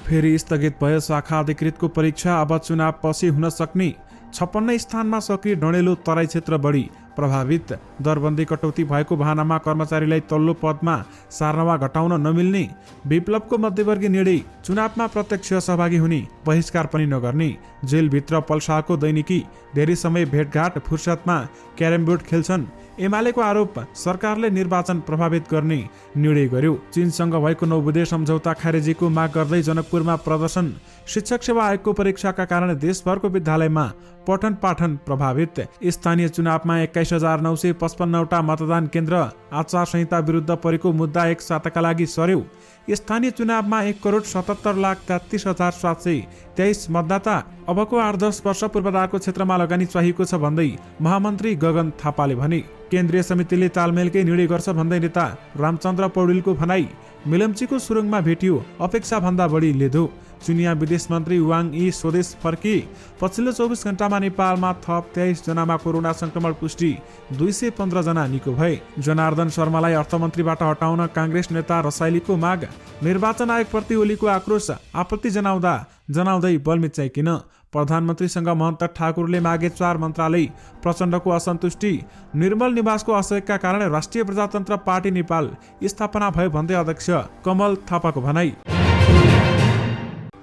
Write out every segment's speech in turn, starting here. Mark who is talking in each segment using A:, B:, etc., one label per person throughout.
A: फेरि स्थगित भयो शाखा अधिकृतको परीक्षा। अब चुनाव पछि हुन सक्ने 56 स्थानमा सक्रिय डडेलो तराई क्षेत्र बढी प्रभावित। दरबन्दी कटौती भएको बहानामा कर्मचारीलाई तल्लो पदमा सार्न वा घटाउन नमिल्ने। विप्लवको मध्यवर्गीय निर्णय, चुनावमा प्रत्यक्ष सहभागी हुने, बहिष्कार पनि नगर्ने। जेलभित्र पल्साको दैनिकी, धेरै समय भेटघाट, फुर्सदमा क्यारम बोर्ड खेल्छन्। एमालेको आरोप, सरकारले निर्वाचन प्रभावित गर्ने निर्णय गर्यो। चीनसँग भएको 9 बुँदे सम्झौता खारेजीको माग गर्दै जनकपुरमा प्रदर्शन। शिक्षक सेवा आयोगको परीक्षाका कारण देशभरको विद्यालयमा पठन पाठन प्रभावित। स्थानीय चुनावमा 21,955वटा मतदान केन्द्र। आचार संहिता विरुद्ध परेको मुद्दा 1 साताका लागि सर्यो। स्थानीय चुनावमा 1,77,33,723 मतदाता। अबको 8-10 वर्ष पूर्वाधारको क्षेत्रमा लगानी चाहिएको छ भन्दै महामन्त्री गगन थापाले भने। केन्द्रीय समितिले तालमेलकै निर्णय गर्छ भन्दै नेता रामचन्द्र पौडेलको भनाई। मिलम्चीको सुरुङमा भेटियो अपेक्षा भन्दा बढी लेदो। चुनिया विदेश मन्त्री वाङ यी स्वदेश फर्किए। पछिल्लो 24 घण्टामा नेपालमा थप 23 जनामा कोरोना संक्रमण पुष्टि। 215 जना निको भए। जनार्दन शर्मालाई अर्थमन्त्रीबाट हटाउन काङ्ग्रेस नेता रसाइलीको माग। निर्वाचन आयोगप्रति ओलीको आक्रोश, आपत्ति जनाउँदै बलमिचाइ किन। प्रधानमन्त्रीसँग महन्त ठाकुरले मागे 4 मन्त्रालय। प्रचण्डको असन्तुष्टि। निर्मल निवासको असहयोगका कारण राष्ट्रिय प्रजातन्त्र पार्टी नेपाल स्थापना भयो भन्दै अध्यक्ष कमल थापाको भनाई।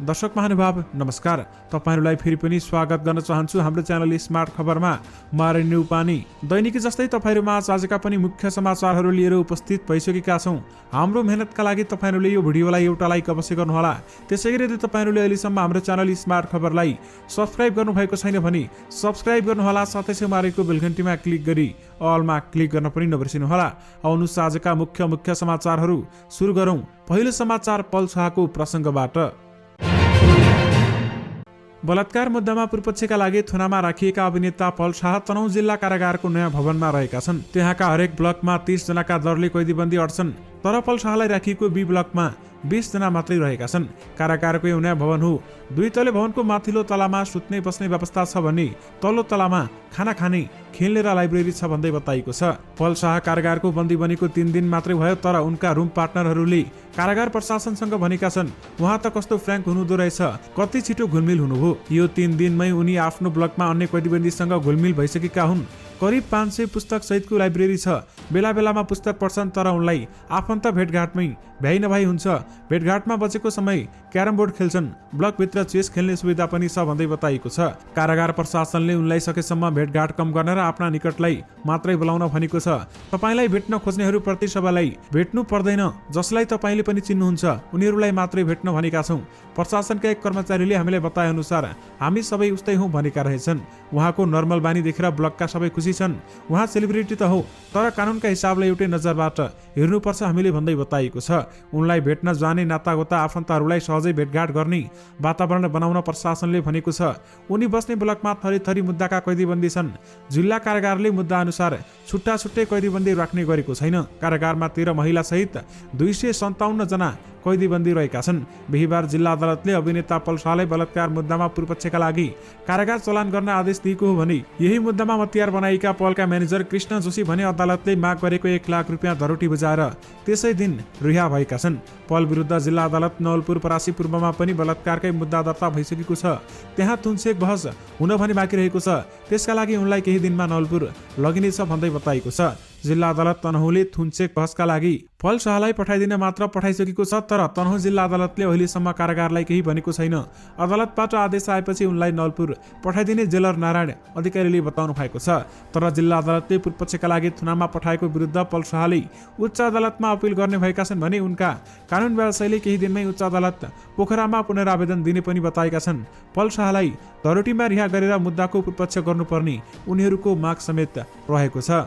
A: दर्शक महानुभाव नमस्कार, तपाईहरुलाई फेरि पनि स्वागत गर्न चाहन्छु हाम्रो च्यानल स्मार्ट खबरमा। म रेन्यु पानी दैनिकी जस्तै तपाईहरुमा आजका पनि मुख्य समाचारहरू लिएर उपस्थित भइसकेका छौं। हाम्रो मेहनतका लागि तपाईहरुले यो भिडियोलाई एउटा लाइक अवश्य गर्नुहोला। त्यसैगरी यदि तपाईहरुले अहिलेसम्म हाम्रो च्यानल स्मार्ट खबरलाई सब्स्क्राइब गर्नुभएको छैन भने सब्स्क्राइब गर्नुहोला। साथै छेउमा रहेको बेल घण्टीमा क्लिक गरी अलमा क्लिक गर्न पनि नबिर्सिनुहोला। आउनुहोस् आजका मुख्य समाचारहरू सुरु गरौं। पहिलो समाचार पल शाहको प्रसंगबाट। बलात्कार मुद्दामा पूर्वपक्षका लागि थुनामा राखिएका अभिनेता पल शाह तनहुँ जिल्ला कारागारको नयाँ भवनमा रहेका छन्। त्यहाँका हरेक ब्लकमा 30 जनाका दरले कैदीबन्दी अट्छन्, तर पल शाहलाई राखिएको बी ब्लकमा 20 जना मात्रै रहेका छन्। कारागारको यो नयाँ भवन हो। 2 तले भवनको माथिल्लो तलामा सुत्ने बस्ने व्यवस्था छ भने तल्लो तलामा खाना खाने, खेल्ने र लाइब्रेरी छ भन्दै बताइएको छ। पल शाह कारागारको बन्दी बनेको 3 दिन मात्रै भयो, तर उनका रुम पार्टनरहरूले कारागार प्रशासनसँग भनेका छन् उहाँ त कस्तो फ्र्याङ्क हुनुहुँदो रहेछ, कति छिटो घुलमिल हुनुभयो। यो 3 दिनमै उनी आफ्नो ब्लकमा अन्य कैदीबन्दीसँग घुलमिल भइसकेका हुन्। करिब 500 पुस्तक सहितको लाइब्रेरी छ। बेला बेलामा पुस्तक पढ्छन्, तर उनलाई आफन्त भेटघाटमै भ्याइ नभई हुन्छ। भेटघाटमा बचेको समय क्यारम बोर्ड खेल्छन्। ब्लकभित्र चेस खेल्ने सुविधा पनि छ भन्दै बताइएको छ। कारागार प्रशासनले उनलाई सकेसम्म भेटघाट कम गर्न र आफ्ना निकटलाई मात्रै बोलाउन भनेको छ। तपाईलाई भेट्न खोज्नेहरूप्रति सबैलाई भेट्नु पर्दैन, जसलाई तपाईले पनि चिन्नुहुन्छ उनीहरूलाई मात्रै भेट्न भनेका छौं। प्रशासनका एक कर्मचारीले हामीलाई बताए अनुसार हामी सबै उस्तै हौं भनेका रहेछन्। उहाँको नर्मल बानी देखेर ब्लकका सबै खुसी छन्। उहाँ सेलिब्रिटी त हो, तर कानुनका हिसाबले एउटै नजरबाट हेर्नुपर्छ हामीले भन्दै बताइएको छ। उनलाई भेट्न जाने नातागोता आफन्तहरूलाई सहजै भेटघाट गर्ने वातावरण बनाउन प्रशासनले भनेको छ। उनी बस्ने ब्लकमा थरीथरी मुद्दाका कैदीबन्दी छन्। जिल्ला कारागारले मुद्दा अनुसार छुट्टा छुट्टै कैदीबन्दी राख्ने गरेको छैन। कारागारमा 13 महिला सहित 257 जना कैदीबन्दी रहेका छन्। बिहीबार जिल्ला अदालतले अभिनेता पल शाहलाई बलात्कार मुद्दामा पूर्वपक्षका लागि कारागार चलान गर्न आदेश दिएको हो भने यही मुद्दामा हतियार बनाएका पलका म्यानेजर कृष्ण जोशी भने अदालतले माग गरेको 1 लाख रुपियाँ धरोटी बुझाएर त्यसै दिन रिहा भएका छन्। पल विरुद्ध जिल्ला अदालत नवलपुर परासी पूर्वमा पनि बलात्कारकै मुद्दा दर्ता भइसकेको छ। त्यहाँ थुनछेक बहस हुन भने बाँकी रहेको छ। त्यसका लागि उनलाई केही दिनमा नवलपुर लगिनेछ भन्दै बताइएको छ। जिल्ला अदालत तनहुँले थुनछेक बहसका लागि पल शाहलाई पठाइदिन मात्र पठाइसकेको छ, तर तनहुँ जिल्ला अदालतले अहिलेसम्म कारागारलाई केही भनेको छैन। अदालतबाट आदेश आएपछि उनलाई नवलपुर पठाइदिने जेलर नारायण अधिकारीले बताउनु भएको छ। तर जिल्ला अदालतले पूर्वपक्षका लागि थुनामा पठाएको विरुद्ध पल शाहले उच्च अदालतमा अपिल गर्ने भएका छन् भने उनका कानुन व्यवसायीले केही दिनमै उच्च अदालत पोखरामा पुनरावेदन दिने पनि बताएका छन्। पल शाहलाई धरोटीमा रिहा गरेर मुद्दाको पूर्वपक्ष गर्नुपर्ने उनीहरूको माग समेत रहेको छ।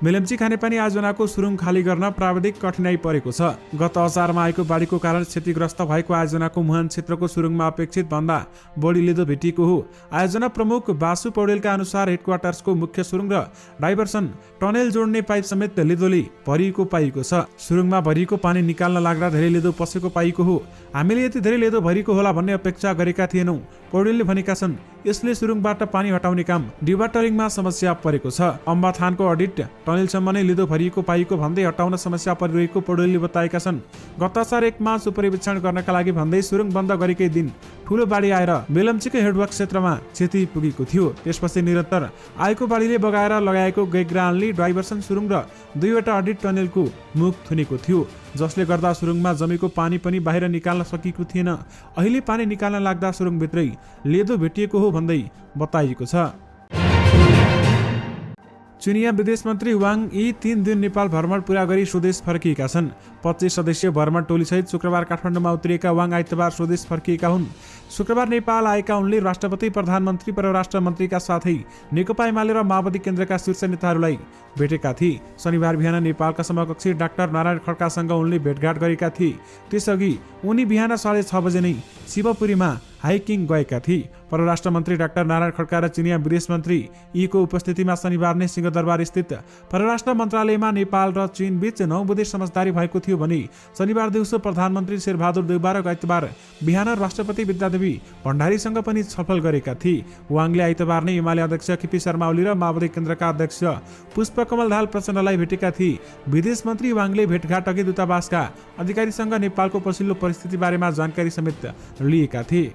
A: मिलम्ची खानेपानी आयोजनाको सुरुङ खाली गर्न प्राविधिक कठिनाई परेको छ। गत असारमा आएको बाढीको कारण क्षतिग्रस्त भएको आयोजनाको मुहान क्षेत्रको सुरुङमा अपेक्षित भन्दा बढी लेदो भेटिएको हो। आयोजना प्रमुख बासु पौडेलका अनुसार हेडक्वार्टर्सको मुख्य सुरुङ र डाइभर्सन टनेल जोड्ने पाइप समेत लेदोले भरिएको पाइएको छ। सुरुङमा भरिएको पानी निकाल्न लाग्दा धेरै लेदो पसेको पाइएको हो। हामीले यति धेरै लेदो भरिएको होला भन्ने अपेक्षा गरेका थिएनौँ, पौडेलले भनेका छन्। यसले सुरुङबाट पानी हटाउने काम डिवाटरिङमा समस्या परेको छ। अम्बाथानको अडिट टनेलसम्म नै लिदो भरिएको पाइएको भन्दै हटाउन समस्या परिरहेको पौडेलले बताएका छन्। गत असार 1 मा सुपरिवेक्षण गर्नका लागि भन्दै सुरुङ बन्द गरेकै दिन ठूलो बाढी आएर बेलम्चीको हेडवर्क क्षेत्रमा क्षति पुगेको थियो। त्यसपछि निरन्तर आएको बाढीले बगाएर लगाएको गेग्रानली डाइभर्सन सुरुङ र 2वटा अडिट टनेलको मुख थुनेको थियो, जसले गर्दा सुरुङमा जमेको पानी पनि बाहिर निकाल्न सकिएको थिएन। अहिले पानी निकाल्न लाग्दा सुरुङभित्रै लेदो भेटिएको हो भन्दै बताइएको छ। चीनिया विदेश मन्त्री वाङ यी 3 दिन नेपाल भ्रमण पूरा गरी स्वदेश फर्किएका छन्। 25 सदस्यीय भ्रमण टोलीसहित शुक्रबार काठमाडौँमा उत्रिएका वाङ आइतबार स्वदेश फर्किएका हुन्। शुक्रबार नेपाल आएका उनले राष्ट्रपति, प्रधानमन्त्री, परराष्ट्र मन्त्रीका साथै नेकपा एमाले र माओवादी केन्द्रका शीर्ष नेताहरूलाई भेटेका थिए। शनिबार बिहान नेपालका समकक्षी डाक्टर नारायण खड्कासँग उनले भेटघाट गरेका थिए। त्यसअघि उनी बिहान 6:30 बजे नै शिवपुरीमा हाइकिङ गएका थिए। परराष्ट्र मन्त्री डाक्टर नारायण खड्का र चीनिया विदेश मन्त्री यीको उपस्थितिमा शनिबार नै सिंहदरबार स्थित परराष्ट्र मन्त्रालयमा नेपाल र चीन बीच 9 बुँदे समझदारी भएको थियो भने शनिबार दिउँसो प्रधानमन्त्री शेरबहादुर देउबा र आइतबार बिहान राष्ट्रपति विद्यादेवी भण्डारीसँग पनि छलफल गरेका थिए। वाङले आइतबार नै एमाले अध्यक्ष केपी शर्मा ओली र माओवादी केन्द्रका अध्यक्ष पुष्पकमल दाहाल प्रचण्डलाई भेटेका थिए। विदेश मन्त्री वाङले भेटघाट अघि दूतावासका अधिकारीसँग नेपालको पछिल्लो परिस्थिति बारेमा जानकारी समेत लिएका थिए।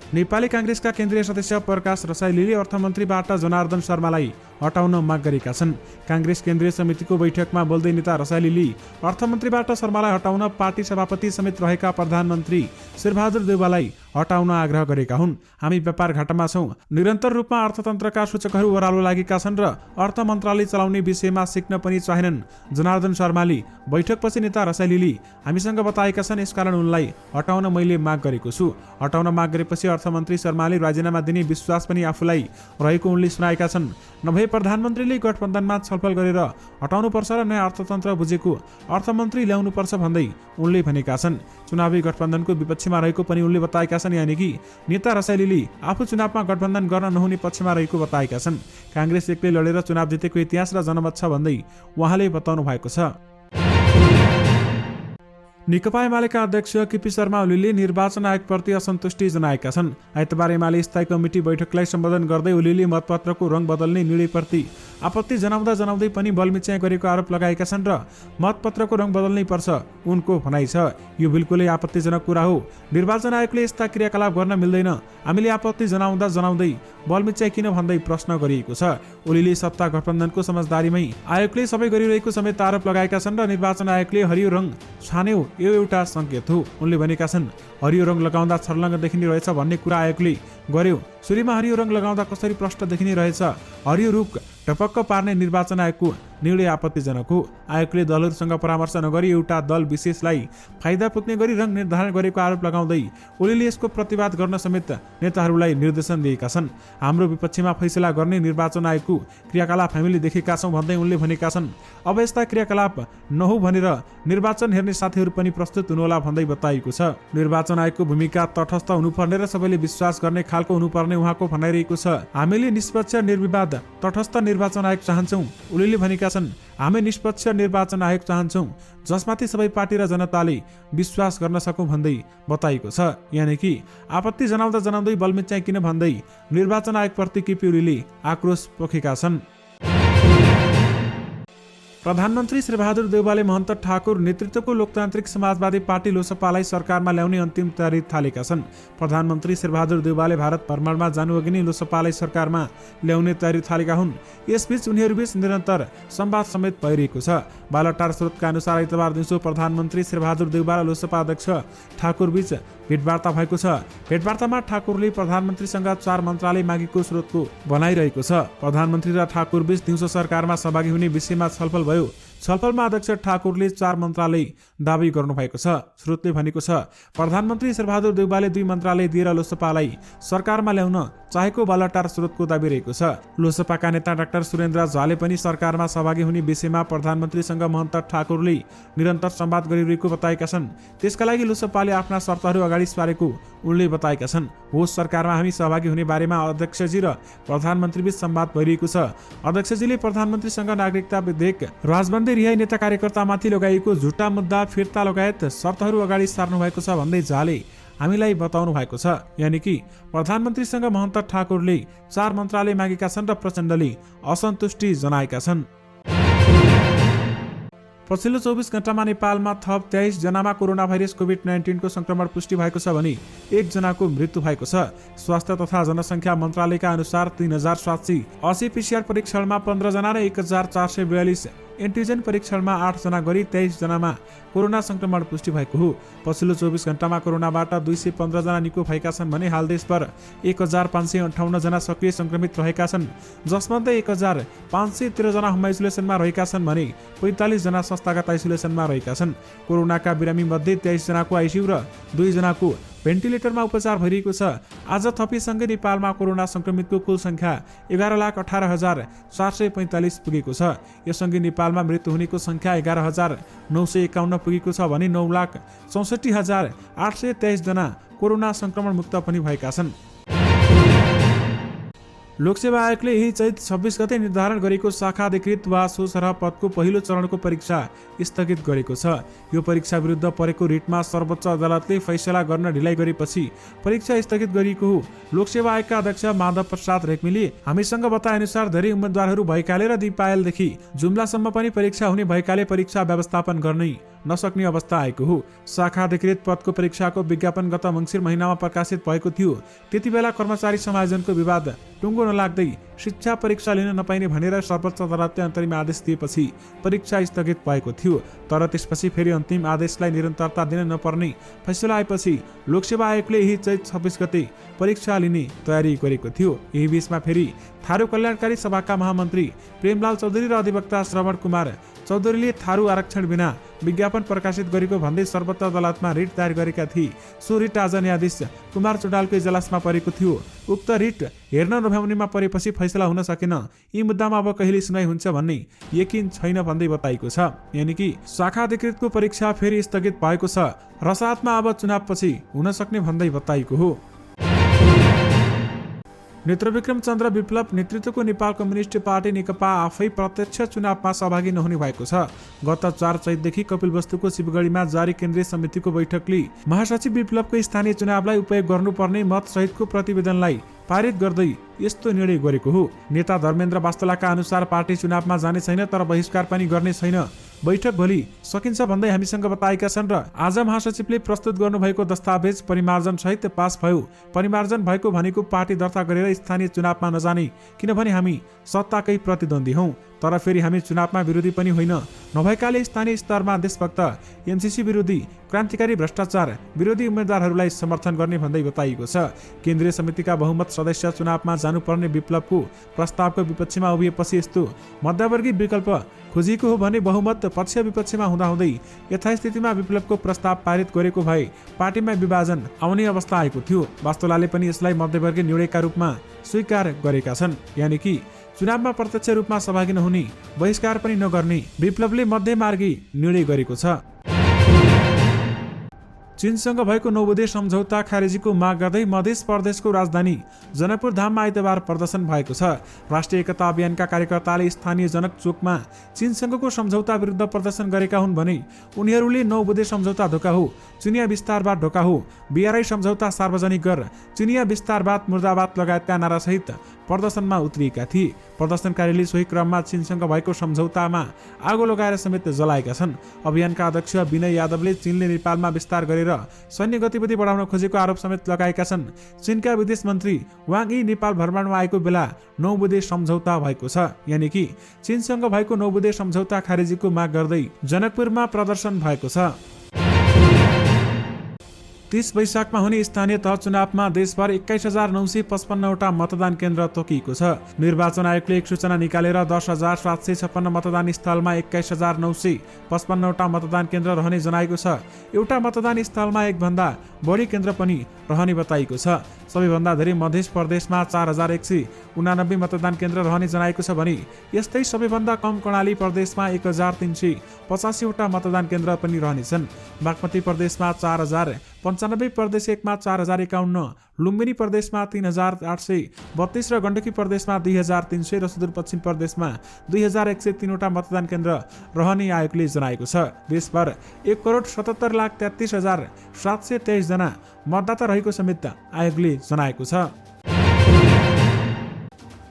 A: नेपाली कांग्रेसका केन्द्रीय सदस्य प्रकाश रसाइलीले अर्थमन्त्रीबाट जनार्दन शर्मालाई हटाउन माग गरेका छन्। कांग्रेस केन्द्रीय समितिको बैठकमा बोल्दै नेता रसाइलीले अर्थमन्त्रीबाट शर्मालाई हटाउन पार्टी सभापति समेत रहेका प्रधानमन्त्री शेरबहादुर देउवालाई हटाउन आग्रह गरेका हुन्। हामी व्यापार घाटामा छौं, निरन्तर रूपमा अर्थतन्त्रका सूचकहरू ओह्रालो लागेका छन् र अर्थ मन्त्रालय चलाउने विषयमा सिक्न पनि चाहेनन्। जनार्दन शर्माले बैठकपछि नेता रसाइलीले हामीसँग बताएका छन्, यसकारण उनलाई हटाउन मैले माग गरेको छु। हटाउन माग गरेपछि अर्थमन्त्री शर्माले राजीनामा दिने विश्वास पनि आफूलाई रहेको उनले सुनाएका छन्। नभए प्रधानमन्त्रीले गठबन्धनमा छलफल गरेर हटाउनुपर्छ र नयाँ अर्थतन्त्र बुझेको अर्थमन्त्री ल्याउनुपर्छ भन्दै उनले भनेका छन्। चुनावी गठबन्धनको विपक्षमा रहेको पनि उनले बताएका छन्। यानि कि नेता रसाइलीले आफू चुनावमा गठबन्धन गर्न नहुने पक्षमा रहेको बताएका छन्। कांग्रेस एक्लै लडेर चुनाव जितेको इतिहास र जनमत छ भन्दै उहाँले बताउनु भएको छ। नेकपा एमालेका अध्यक्ष केपी शर्मा ओलीले निर्वाचन आयोगप्रति असन्तुष्टि जनाएका छन्। आइतबार एमाले स्थायी कमिटी बैठकलाई सम्बोधन गर्दै ओलीले मतपत्रको रङ बदल्ने निर्णयप्रति आपत्ति जनाउँदै पनि बलमिच्याइ गरेको आरोप लगाएका छन् र मतपत्रको रङ बदल्नै पर्छ उनको भनाइ छ। यो बिल्कुलै आपत्तिजनक कुरा हो। निर्वाचन आयोगले यस्ता क्रियाकलाप गर्न मिल्दैन। हामीले आपत्ति जनाउँदै बलमिच्याइ किन भन्दै प्रश्न गरिएको छ। ओलीले सत्ता गठबन्धनको समझदारीमै आयोगले सबै गरिरहेको समेत आरोप लगाएका छन् र निर्वाचन आयोगले हरियो रङ छान्यो यो एउटा संकेत हो। उनले भनेका छन्, हरियो रङ लगाउँदा छर्लङ्ग देखिने रहेछ भन्ने कुरा आयोगले गर्यो। सूर्यमा हरियो रङ लगाउँदा कसरी प्रष्ट देखिने रहेछ। हरियो रुख टपक्क पार्ने निर्वाचन आयोगको निर्णय आपत्तिजनक हो। आयोगले दलहरूसँग परामर्श नगरी एउटा दल विशेषलाई फाइदा पुग्ने गरी रङ निर्धारण गरेको आरोप लगाउँदै ओलीले यसको प्रतिवाद गर्न समेत नेताहरूलाई निर्देशन दिएका छन्। हाम्रो विपक्षमा फैसला गर्ने निर्वाचन आयोगको क्रियाकलाप हामीले देखेका छौं भन्दै उनले भनेका छन्। अब यस्ता क्रियाकलाप नहो भनेर निर्वाचन हेर्ने साथीहरू पनि प्रस्तुत हुनुहोला भन्दै बताइएको छ। निर्वाचन आयोगको भूमिका तटस्थ हुनुपर्ने र सबैले विश्वास गर्ने खालको हुनुपर्ने उहाँको भनाइरहेको छ। हामीले निष्पक्ष निर्विवाद तटस्थ निर्वाचन आयोग चाहन्छौं। ओलीले भनेका छन्, हामी निष्पक्ष निर्वाचन आयोग चाहन्छौं जसमाथि सबै पार्टी र जनताले विश्वास गर्न सकौं भन्दै बताइएको छ। यानि कि आपत्ति जनाउँदै बलमिच्याइ किन भन्दै निर्वाचन आयोगप्रति केपी ओलीले आक्रोश पोखेका छन्। प्रधानमन्त्री शेरबहादुर देउवाले महन्त ठाकुर नेतृत्वको लोकतान्त्रिक समाजवादी पार्टी लोसपालाई सरकारमा ल्याउने अन्तिम तयारी थालेका छन्। प्रधानमन्त्री शेरबहादुर देउवाले भारत भ्रमणमा जानुअघि नै लोसपालाई सरकारमा ल्याउने तयारी थालेका हुन्। यसबीच उनीहरूबीच निरन्तर संवाद समेत भइरहेको छ। बालटार स्रोतका अनुसार आइतबार दिउँसो प्रधानमन्त्री शेरबहादुर देउवा र लोसपा अध्यक्ष ठाकुर बीच भेटवार्ता भएको छ। भेटवार्तामा ठाकुरले प्रधानमन्त्रीसँग 4 मन्त्रालय मागेको स्रोतको भनाइरहेको छ। प्रधानमन्त्री र ठाकुर बीच दिउँसो सरकारमा सहभागी हुने विषयमा छलफल भयो। छलफलमा अध्यक्ष ठाकुरले 4 मन्त्रालय दावी गर्नुभएको छ। स्रोतले भनेको छ, प्रधानमन्त्री शेरबहादुर देउवाले 2 मन्त्रालय दिएर लोसपालाई सरकारमा ल्याउन चाहेको बालटार स्रोतको दावी रहेको छ। लोसपाका नेता डाक्टर सुरेन्द्र झाले पनि सरकारमा सहभागी हुने विषयमा प्रधानमन्त्रीसँग महन्त ठाकुरले निरन्तर संवाद गरिरहेको बताएका छन्। त्यसका लागि लोसपाले आफ्ना शर्तहरू अगाडि सारेको उनले बताएका छन्। होस् सरकारमा हामी सहभागी हुने बारेमा अध्यक्षजी र प्रधानमन्त्रीबीच संवाद भइरहेको छ। अध्यक्षजीले प्रधानमन्त्रीसँग नागरिकता विधेयक, राजबन्दी रिहाई, नेता कार्यकर्तामाथि लगाइएको झुटा मुद्दा फिर्ता लगायत शर्तहरू अगाडि सार्नु भएको छ भन्दै झाले हामीलाई बताउनु भएको छ। यानि कि प्रधानमन्त्रीसँग महन्त ठाकुरले 4 मन्त्रालय मागेका छन् र प्रचण्डले असन्तुष्टि जनाएका छन्। पछिल्लो 24 घण्टामा नेपालमा थप 23 जनामा कोरोना भाइरस कोभिड-19 को संक्रमण पुष्टि भएको छ भने 1 जनाको मृत्यु भएको छ। स्वास्थ्य तथा जनसङ्ख्या मन्त्रालयका अनुसार 3780 पीसीआर परीक्षणमा 15 जना र 1442 एन्टिजेन परीक्षणमा 8 जना गरी 23 जनामा कोरोना संक्रमण पुष्टि भएको हो। पछिल्लो 24 घण्टामा कोरोनाबाट 215 जना निको भएका छन् भने हाल देशभर 1558 जना सक्रिय संक्रमित रहेका छन्, जसमध्ये 1513 जना होम आइसोलेसनमा रहेका छन् भने 45 जना संस्थागत आइसोलेसनमा रहेका छन्। कोरोनाका बिरामी मध्ये 23 जनाको आइसियु र 2 जनाको भेन्टिलेटरमा उपचार भइरहेको छ। आज थपीसँगै नेपालमा कोरोना संक्रमितको कुल संख्या 11,18,745 पुगेको छ। यससँगै नेपालमा मृत्यु हुनेको संख्या 11,951 पुगेको छ भने 9,64,823 जना कोरोना संक्रमण मुक्त पनि भएका छन्। लोकसेवा आयोगले यही चैत 26 गते निर्धारण गरेको शाखा अधिकृत वा सोसरह पदको पहिलो चरणको परीक्षा स्थगित गरेको छ। यो परीक्षा विरुद्ध परेको रिटमा सर्वोच्च अदालतले फैसला गर्न ढिलाइ गरेपछि परीक्षा स्थगित गरिएको हो। लोकसेवा आयोगका अध्यक्ष माधव प्रसाद रेग्मीले हामीसँग बताए अनुसार धेरै उम्मेद्वारहरू भएकाले र दिपायलदेखि जुम्लासम्म पनि परीक्षा हुने भएकाले परीक्षा व्यवस्थापन गर्नै नसक्ने अवस्था आएको हो। शाखा अधिकृत पदको परीक्षाको विज्ञापन गत मङ्सिर महिनामा प्रकाशित भएको थियो। त्यति बेला कर्मचारी समायोजनको विवाद टुङ्गो नलाग्दै शिक्षा परीक्षा लिन नपाइने भनेर सर्वोच्च अदालतले अन्तरिम आदेश दिएपछि परीक्षा स्थगित भएको थियो। तर त्यसपछि फेरि अन्तिम आदेशलाई निरन्तरता दिन नपर्ने फैसला आएपछि लोकसेवा आयोगले यही चैत 26 गते परीक्षा लिने तयारी गरेको थियो। यही बीचमा फेरि थारू कल्याणकारी सभाका महामन्त्री प्रेमलाल चौधरी र अधिवक्ता श्रवण कुमार चौधरीले थारू आरक्षण बिना विज्ञापन प्रकाशित गरेको भन्दै सर्वोच्च अदालतमा रिट दायर गरेका थिए। सो रिट आज न्यायाधीश कुमार चौडालको इजलासमा परेको थियो। उक्त रिट हेर्न नभ्याउनेमा परेपछि फैसला हुन सकेन। यी मुद्दामा अब कहिले सुनाइ हुन्छ भन्ने यकिन छैन भन्दै बताइएको छ। यानि कि शाखा अधिकृतको परीक्षा फेरि स्थगित भएको छ र साथमा अब चुनावपछि हुन सक्ने भन्दै बताइएको हो। नेत्रविक्रम चन्द्र विप्लव नेतृत्वको नेपाल कम्युनिस्ट पार्टी नेकपा आफै प्रत्यक्ष चुनावमा सहभागी नहुने भएको छ। गत 4 चैतदेखि कपिलवस्तुको शिवगढीमा जारी केन्द्रीय समितिको बैठकले महासचिव विप्लवको स्थानीय चुनावलाई उपयोग गर्नुपर्ने मत सहितको प्रतिवेदनलाई पारित गर्दै यस्तो निर्णय गरेको हो। नेता धर्मेन्द्र वास्तोलाका अनुसार पार्टी चुनावमा जाने छैन तर बहिष्कार पनि गर्ने छैन। बैठक भोलि सकिन्छ भन्दै हामीसँग बताएका छन् र आज महासचिवले प्रस्तुत गर्नुभएको दस्तावेज परिमार्जन सहित पास भयो। परिमार्जन भएको भनेको पार्टी दर्ता गरेर स्थानीय चुनावमा नजाने, किनभने हामी सत्ताकै प्रतिद्वन्दी हौं तर फेरि हामी चुनावमा विरोधी पनि होइन। नभएकाले स्थानीय स्तरमा देशभक्त एमसीसी विरोधी क्रान्तिकारी भ्रष्टाचार विरोधी उम्मेद्वारहरूलाई समर्थन गर्ने भन्दै बताइएको छ। केन्द्रीय समितिका बहुमत सदस्य चुनावमा जानुपर्ने विप्लवको प्रस्तावको विपक्षमा उभिएपछि यस्तो मध्यवर्गी विकल्प खोजिएको हो भने बहुमत पक्ष विपक्षमा हुँदाहुँदै यथास्थितिमा विप्लवको प्रस्ताव पारित गरेको भए पार्टीमा विभाजन आउने अवस्था आएको थियो। वास्तोलाले पनि यसलाई मध्यवर्गीय निर्णयका रूपमा स्वीकार गरेका छन्। यानि कि चुनावमा प्रत्यक्ष रूपमा सहभागी नहुने, बहिष्कार पनि नगर्ने विप्लवले मध्यमार्गी निर्णय गरेको छ। चीनसँग भएको 9 बुँदे सम्झौता खारेजीको माग गर्दै मध्य प्रदेशको राजधानी जनकपुर धाममा आइतबार प्रदर्शन भएको छ। राष्ट्रिय एकता अभियानका कार्यकर्ताले स्थानीय जनक चोकमा चीनसँगको सम्झौता विरुद्ध प्रदर्शन गरेका हुन् भने उनीहरूले 9 बुँदे सम्झौता धोका हो, चिनिया विस्तारवाद धोका हो, बीआरआई सम्झौता सार्वजनिक गर, चिनिया विस्तारवाद मुर्दाबाद लगायतका नारासहित प्रदर्शनमा उत्रिएका थिए। प्रदर्शनकारीले सोही क्रममा चीनसँग भएको सम्झौतामा आगो लगाएर समेत जलाएका छन्। अभियानका अध्यक्ष विनय यादवले चीनले नेपालमा विस्तार गरेर सैन्य गतिविधि बढाउन खोजेको आरोप समेत लगाएका छन्। चीनका विदेश मन्त्री वाङ यी नेपाल भ्रमणमा आएको बेला 9 बुँदे सम्झौता भएको छ। यानि कि चीनसँग भएको 9 बुँदे सम्झौता खारेजीको माग गर्दै जनकपुरमा प्रदर्शन भएको छ। 30 वैशाखमा हुने स्थानीय तह चुनावमा देशभर 21,955 वटा मतदान केन्द्र तोकिएको छ। निर्वाचन आयोगले एक सूचना निकालेर 10,756 मतदान स्थलमा 21,955 वटा मतदान केन्द्र रहने जनाएको छ। एउटा मतदान स्थलमा एक भन्दा बढी केन्द्र पनि रहने बताइएको छ। सबैभन्दा धेरै मध्य प्रदेशमा 4189 मतदान केन्द्र रहने जनाएको छ भने यस्तै सबैभन्दा कम कर्णाली प्रदेशमा 1385 वटा मतदान केन्द्र पनि रहनेछन्। बागमती प्रदेशमा 4095, प्रदेश 1 मा 4051, लुम्बिनी प्रदेशमा 3832 र गण्डकी प्रदेशमा 2300 र सुदूरपश्चिम प्रदेशमा 2103 वटा मतदान केन्द्र रहने आयोगले जनाएको छ। देशभर 1,77,33,723 जना मतदाता रहेको समेत आयोगले जनाएको छ।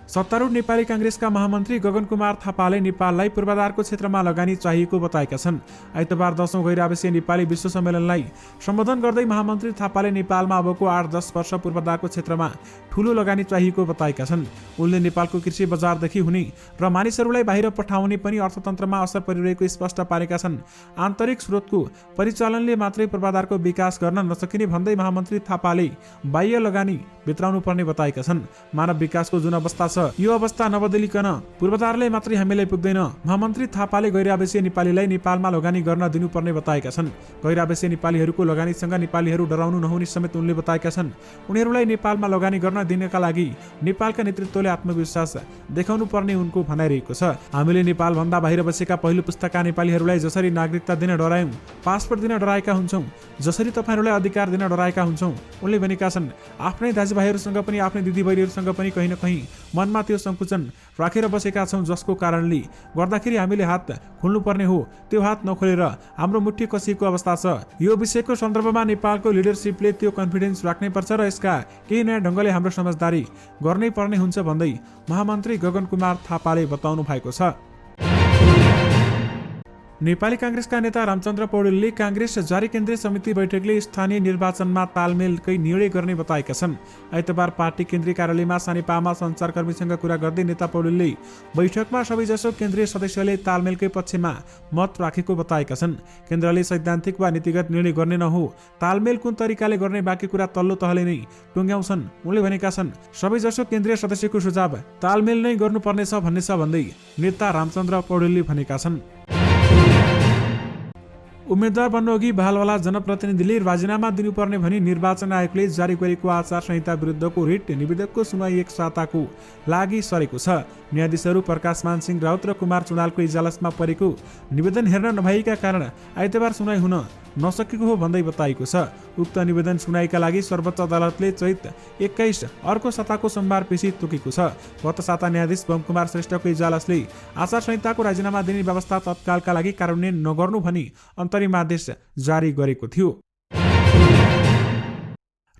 A: सत्तारूढ नेपाली कांग्रेसका महामन्त्री गगन कुमार थापाले नेपाललाई पूर्वाधारको क्षेत्रमा लगानी चाहिएको बताएका छन्। आइतबार 10औं गैर आवासीय नेपाली विश्व सम्मेलनलाई सम्बोधन गर्दै महामन्त्री थापाले नेपालमा अबको 8-10 वर्ष पूर्वाधारको क्षेत्रमा ठूलो लगानी चाहिएको बताएका छन्। उनले नेपालको कृषि बजारदेखि हुने र मानिसहरूलाई बाहिर पठाउने पनि अर्थतन्त्रमा असर परिरहेको स्पष्ट पारेका छन्। आन्तरिक स्रोतको परिचालनले मात्रै पूर्वाधारको विकास गर्न नसकिने भन्दै महामन्त्री थापाले बाह्य लगानी भित्राउनु पर्ने बताएका छन्। मानव विकासको जुन अवस्था छ यो अवस्था नबदलिकन पूर्वाधारले मात्रै हामीलाई पुग्दैन। महामन्त्री थापाले गैर आवासीय नेपालीलाई नेपालमा लगानी गर्न दिनुपर्ने बताएका छन्। गैर आवासीय नेपालीहरूको लगानीसँग नेपालीहरू डराउनु नहुने समेत उनले बताएका छन्। उनीहरूलाई नेपालमा लगानी गर्न दिनका लागि नेपालका नेतृत्वले आत्मविश्वास देखाउनु पर्ने उनको भनाइरहेको छ। हामीले नेपाल भन्दा बाहिर बसेका पहिलो पुस्ताका नेपालीहरूलाई जसरी नागरिकता दिन डरायौं, पासपोर्ट दिन डराएका हुन्छौं, जसरी तपाईहरूलाई अधिकार दिन डराएका हुन्छौं, उनले भनेका छन्। आफ्नै दाजुभाइहरूसँग पनि आफ्नै दिदीबहिनीहरूसँग पनि कहीँ न कहीँ मनमा त्यो संकुचन राखेर बसेका छौं, जसको कारणले गर्दाखेरि हामीले हात खोल्नुपर्ने हो। त्यो हात नखोलेर हाम्रो मुट्ठी कसिएको अवस्था छ। यो विषयको सन्दर्भमा नेपालको लिडरसिपले त्यो कन्फिडेन्स राख्नुपर्छ र यसका केही नयाँ ढङ्गले हाम्रो समझदारी गर्नै पर्ने हुन्छ भन्दै महामन्त्री गगन कुमार थापाले बताउनु भएको छ। नेपाली कांग्रेसका नेता रामचन्द्र पौडेलले कांग्रेस जारी केन्द्रीय समिति बैठकले स्थानीय निर्वाचनमा तालमेलकै निर्णय गर्ने बताएका छन्। आइतबार पार्टी केन्द्रीय कार्यालयमा सानेपामा सञ्चारकर्मीसँग कुरा गर्दै नेता पौडेलले बैठकमा सबैजसो केन्द्रीय सदस्यले तालमेलकै पक्षमा मत राखेको बताएका छन्। केन्द्रले सैद्धान्तिक वा नीतिगत निर्णय गर्ने नहो, तालमेल कुन तरिकाले गर्ने बाँकी कुरा तल्लो तहले नै टुङ्ग्याउँछन्। उनले भनेका छन् सबैजसो केन्द्रीय सदस्यको सुझाव तालमेल नै गर्नुपर्नेछ भन्दै नेता रामचन्द्र पौडेलले भनेका छन्। उम्मेद्वार बन्नुअघि भालवाला जनप्रतिनिधिले राजीनामा दिनुपर्ने भनी निर्वाचन आयोगले जारी गरेको आचार संहिता विरुद्धको रिट निवेदकको सुनवाई 1 साताको लागि सरेको छ। न्यायाधीशहरू प्रकाशमान सिंह राउत र कुमार चुडालको इजलासमा परेको निवेदन हेर्न नभएका कारण आइतबार सुनवाई हुन नसकेको हो भन्दै बताइएको छ। उक्त निवेदन सुनवाईका लागि सर्वोच्च अदालतले चैत 21 अर्को साताको सोमबार पेशी तोकेको छ। गत साता न्यायाधीश बमकुमार श्रेष्ठको इजलासले आचार संहिताको राजीनामा दिने व्यवस्था तत्कालका लागि कार्यान्वयन नगर्नु भनी अन्तरिम आदेश जारी गरेको थियो।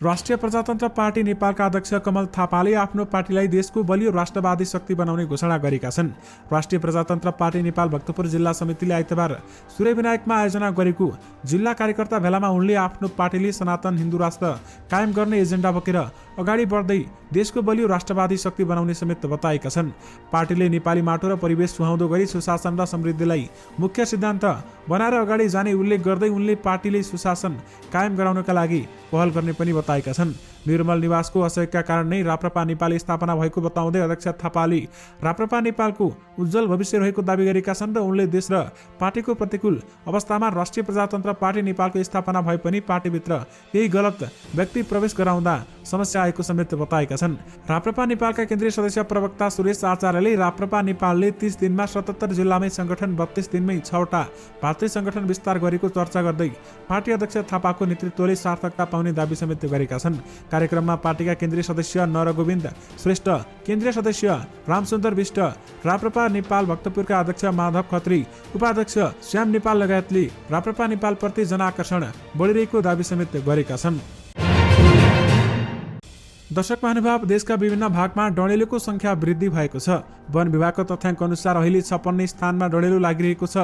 A: राष्ट्रिय प्रजातन्त्र पार्टी नेपालका अध्यक्ष कमल थापाले आफ्नो पार्टीलाई देशको बलियो राष्ट्रवादी शक्ति बनाउने घोषणा गरेका छन्। राष्ट्रिय प्रजातन्त्र पार्टी नेपाल भक्तपुर जिल्ला समितिले आइतबार सूर्यविनायकमा आयोजना गरेको जिल्ला कार्यकर्ता भेलामा उनले आफ्नो पार्टीले सनातन हिन्दू राष्ट्र कायम गर्ने एजेन्डा बोकेर अगाडि बढ्दै देशको बलियो राष्ट्रवादी शक्ति बनाउने समेत बताएका छन्। पार्टीले नेपाली माटो र परिवेश सुहाउँदो गरी सुशासन र समृद्धिलाई मुख्य सिद्धान्त बनाएर अगाडि जाने उल्लेख गर्दै उनले पार्टीले सुशासन कायम गराउनका लागि पहल गर्ने पनि बताएका छन्। निर्मल निवासको असहयोगका कारण नै राप्रपा नेपाल स्थापना भएको बताउँदै अध्यक्ष थापाले राप्रपा नेपालको उज्जवल भविष्य रहेको दावी गरेका छन् र उनले देश र पार्टीको प्रतिकूल अवस्थामा राष्ट्रिय प्रजातन्त्र पार्टी नेपालको स्थापना भए पनि पार्टीभित्र केही गलत व्यक्ति प्रवेश गराउँदा समस्या आएको समेत बताएका छन्। राप्रपा नेपालका केन्द्रीय सदस्य प्रवक्ता सुरेश आचार्यले राप्रपा नेपालले 30 दिनमा 77 जिल्लामै संगठन, 32 दिनमै 6 वटा पार्टी संगठन विस्तार गरेको चर्चा गर्दै पार्टी अध्यक्ष थापाको नेतृत्वले सार्थकता पाउने दावी समेत गरेका छन्। कार्यक्रममा पार्टीका केन्द्रीय सदस्य नरगोविन्द श्रेष्ठ, केन्द्रीय सदस्य रामसुन्दर विष्ट, राप्रपा नेपाल भक्तपुरका अध्यक्ष माधव खत्री, उपाध्यक्ष श्याम नेपाल लगायतले राप्रपा नेपाल प्रति जनआकर्षण बढिरहेको दावी समेत गरेका छन्। दर्शक महानुभाव, देशका विभिन्न भागमा डढेलोको संख्या वृद्धि भएको छ। वन विभागको तथ्याङ्क अनुसार अहिले 56 स्थानमा डढेलो लागिरहेको छ।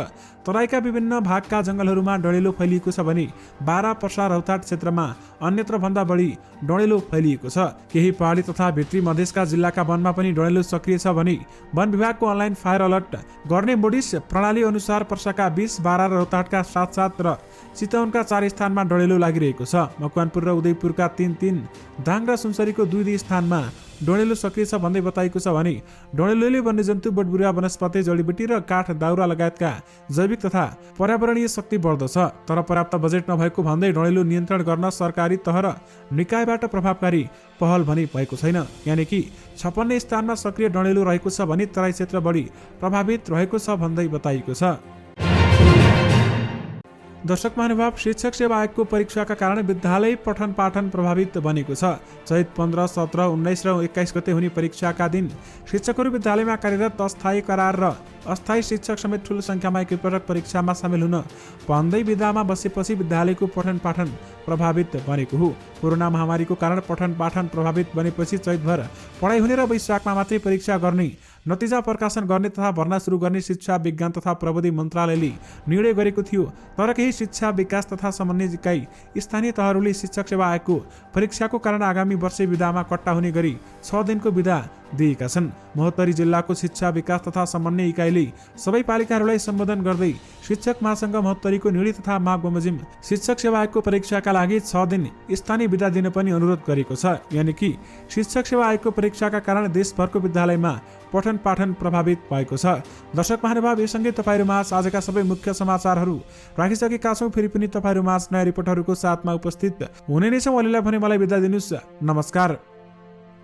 A: तराईका विभिन्न भागका जंगलहरूमा डढेलो फैलिएको छ भने 12 पर्सा रौताट क्षेत्रमा अन्यत्र भन्दा बढी डढेलो फैलिएको छ। केही पहाडी तथा भित्री मधेसका जिल्लाका वनमा पनि डढेलो सक्रिय छ भने वन विभागको अनलाइन फायर अलर्ट गर्ने मोडिस प्रणाली अनुसार पर्साका 20, 12 र रौताटका 7 र चितवनका 4 स्थानमा डढेलो लागिरहेको छ। मकवानपुर र उदयपुरका 3, दाङ र सुनसरीको 2 स्थानमा डोडेलु सक्रिय छ भन्दै बताइएको छ भने डोडेलुले वन्यजन्तु बोटबिरुवा वनस्पति जडीबुटी र काठ दाउरा लगायतका जैविक तथा पर्यावरणीय शक्ति बढ्दछ। तर पर्याप्त बजेट नभएको भन्दै डोडेलु नियन्त्रण गर्न सरकारी तह र निकायबाट प्रभावकारी पहल भनी भएको छैन। यानि कि 56 स्थानमा सक्रिय डोडेलु रहेको छ भने तराई क्षेत्र बढी प्रभावित रहेको छ भन्दै बताइएको छ। दर्शक महानुभाव, शिक्षक सेवा आयोगको परीक्षाका कारण विद्यालय पठन पाठन प्रभावित बनेको छ। चैत 15, 17, 19 र 21 गते हुने परीक्षाका दिन शिक्षकहरू विद्यालयमा कार्यरत अस्थायी करार र अस्थायी शिक्षक समेत ठूलो संख्यामा एकपटक परीक्षामा सामेल हुन भन्दै विधामा बसेपछि विद्यालयको पठन पाठन प्रभावित बनेको हो। कोरोना महामारीको कारण पठन पाठन प्रभावित बनेपछि चैतभर पढाइ हुने र वैशाखमा मात्रै परीक्षा गर्ने, नतिजा प्रकाशन गर्ने तथा भर्ना सुरु गर्ने शिक्षा विज्ञान तथा प्रविधि मन्त्रालयले निर्णय गरेको थियो। तर केही शिक्षा विकास तथा समन्वय इकाइ स्थानीय तहहरूले शिक्षक सेवा आयोगको परीक्षाको कारण आगामी वर्ष विधामा कट्टा हुने गरी 6 दिनको विधा दिएका छन्। महोत्तरी जिल्लाको शिक्षा विकास तथा समन्वय इकाइले सबै पालिकाहरूलाई सम्बोधन गर्दै शिक्षक महासंघ महोत्तरीको निर्णय तथा माग बमोजिम शिक्षक सेवा आयोगको परीक्षाका लागि 6 दिन स्थानीय विधा दिन पनि अनुरोध गरेको छ। यानि कि शिक्षक सेवा आयोगको परीक्षाका कारण देशभरको विद्यालयमा पठन पाठन प्रभावित भएको छ। दर्शक महानुभाव, यससँगै तपाईहरुमाझ आजका सबै मुख्य समाचारहरू राखिसकेका छौं। फेरि पनि तपाईहरुमाझ नयाँ रिपोर्टहरूको साथमा उपस्थित हुने नै छौं। अहिलेलाई भने मलाई बिदा दिनुस्। नमस्कार।